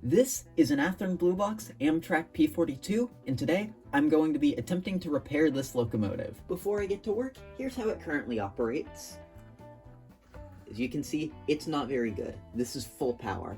This is an Athearn Bluebox Amtrak P42, and today I'm going to be attempting to repair this locomotive. Before I get to work, here's how it currently operates. As you can see, it's not very good. This is full power.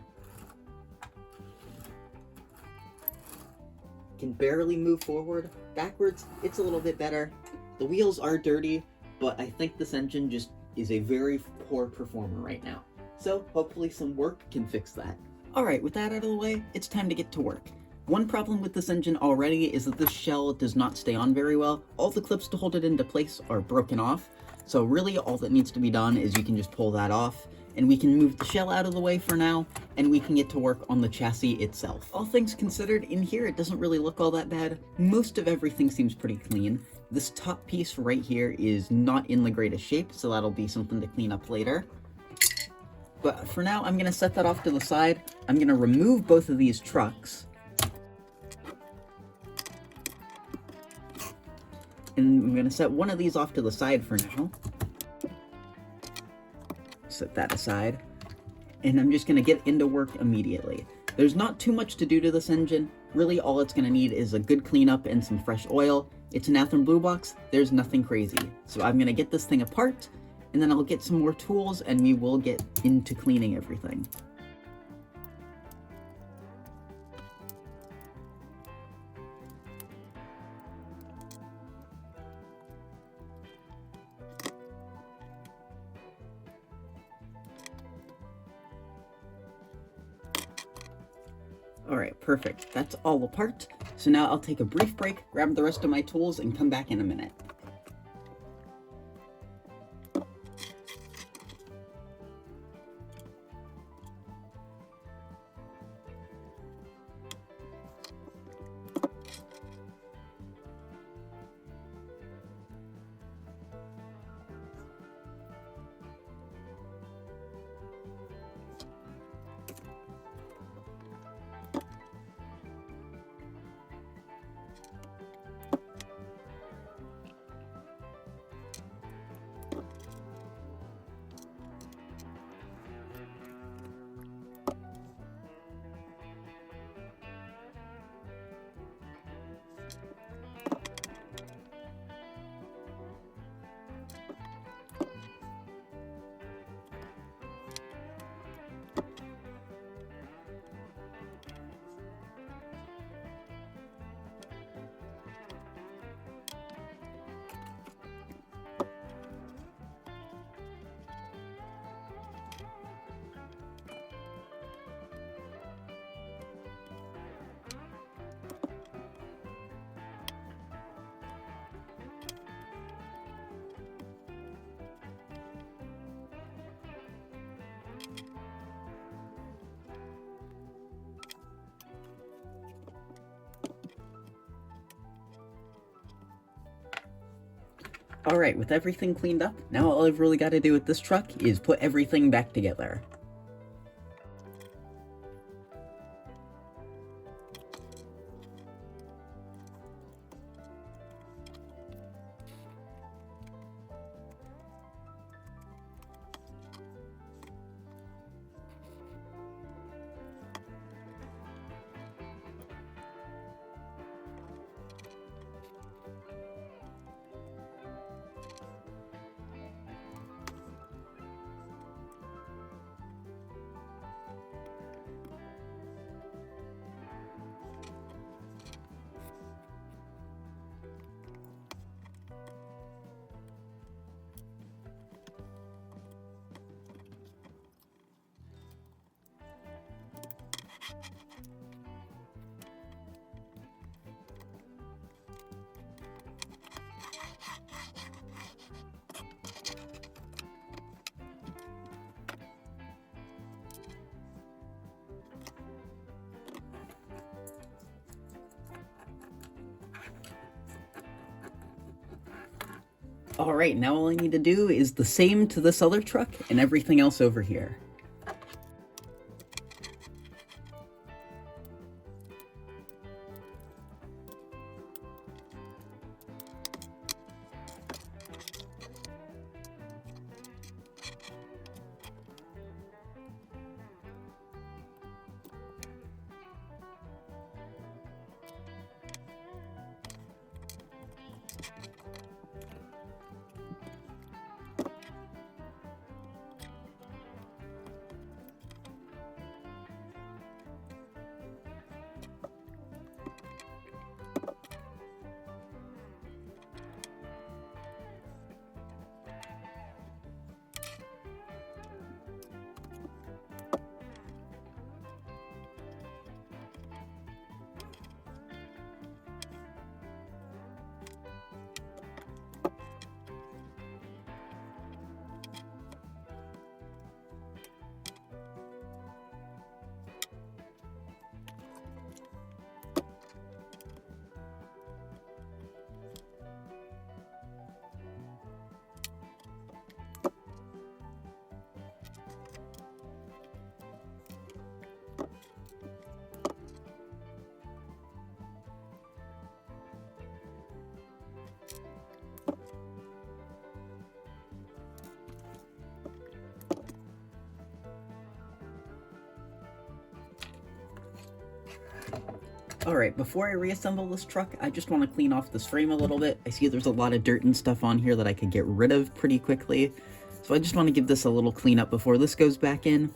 Can barely move forward. Backwards, it's a little bit better. The wheels are dirty, but I think this engine just is a very poor performer right now. So hopefully some work can fix that. Alright, with that out of the way, it's time to get to work. One problem with this engine already is that this shell does not stay on very well. All the clips to hold it into place are broken off, so really all that needs to be done is you can just pull that off, and we can move the shell out of the way for now, and we can get to work on the chassis itself. All things considered, in here it doesn't really look all that bad. Most of everything seems pretty clean. This top piece right here is not in the greatest shape, so that'll be something to clean up later. But for now, I'm going to set that off to the side. I'm going to remove both of these trucks. And I'm going to set one of these off to the side for now. Set that aside. And I'm just going to get into work immediately. There's not too much to do to this engine. Really, all it's going to need is a good cleanup and some fresh oil. It's an Athearn Bluebox. There's nothing crazy. So I'm going to get this thing apart, and then I'll get some more tools and we will get into cleaning everything. Alright, perfect. That's all apart. So now I'll take a brief break, grab the rest of my tools, and come back in a minute. Alright, with everything cleaned up, now all I've really got to do with this truck is put everything back together. Alright, now all I need to do is the same to this other truck and everything else over here. Alright, before I reassemble this truck, I just want to clean off this frame a little bit. I see there's a lot of dirt and stuff on here that I could get rid of pretty quickly. So I just want to give this a little cleanup before this goes back in.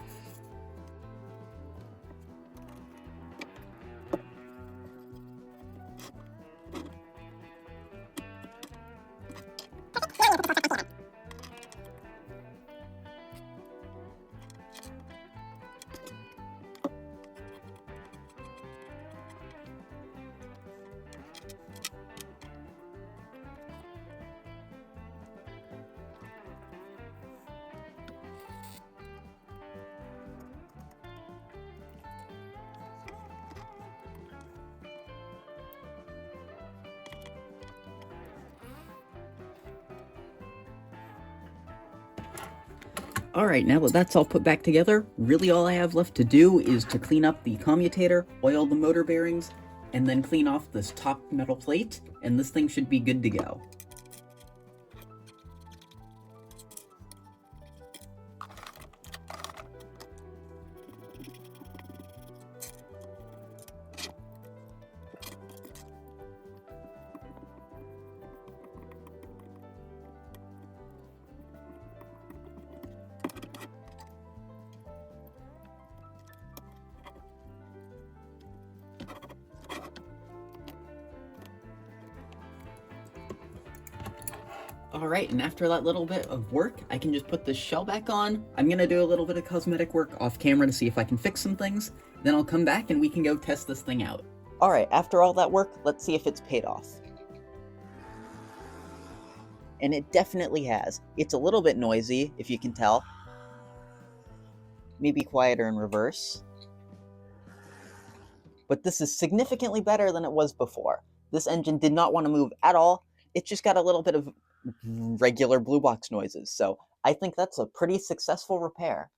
Alright, now that that's all put back together, really all I have left to do is to clean up the commutator, oil the motor bearings, and then clean off this top metal plate, and this thing should be good to go. Alright, and after that little bit of work, I can just put this shell back on. I'm gonna do a little bit of cosmetic work off camera to see if I can fix some things. Then I'll come back and we can go test this thing out. Alright, after all that work, let's see if it's paid off. And it definitely has. It's a little bit noisy, if you can tell. Maybe quieter in reverse. But this is significantly better than it was before. This engine did not want to move at all. It just got a little bit of regular blue box noises, so I think that's a pretty successful repair.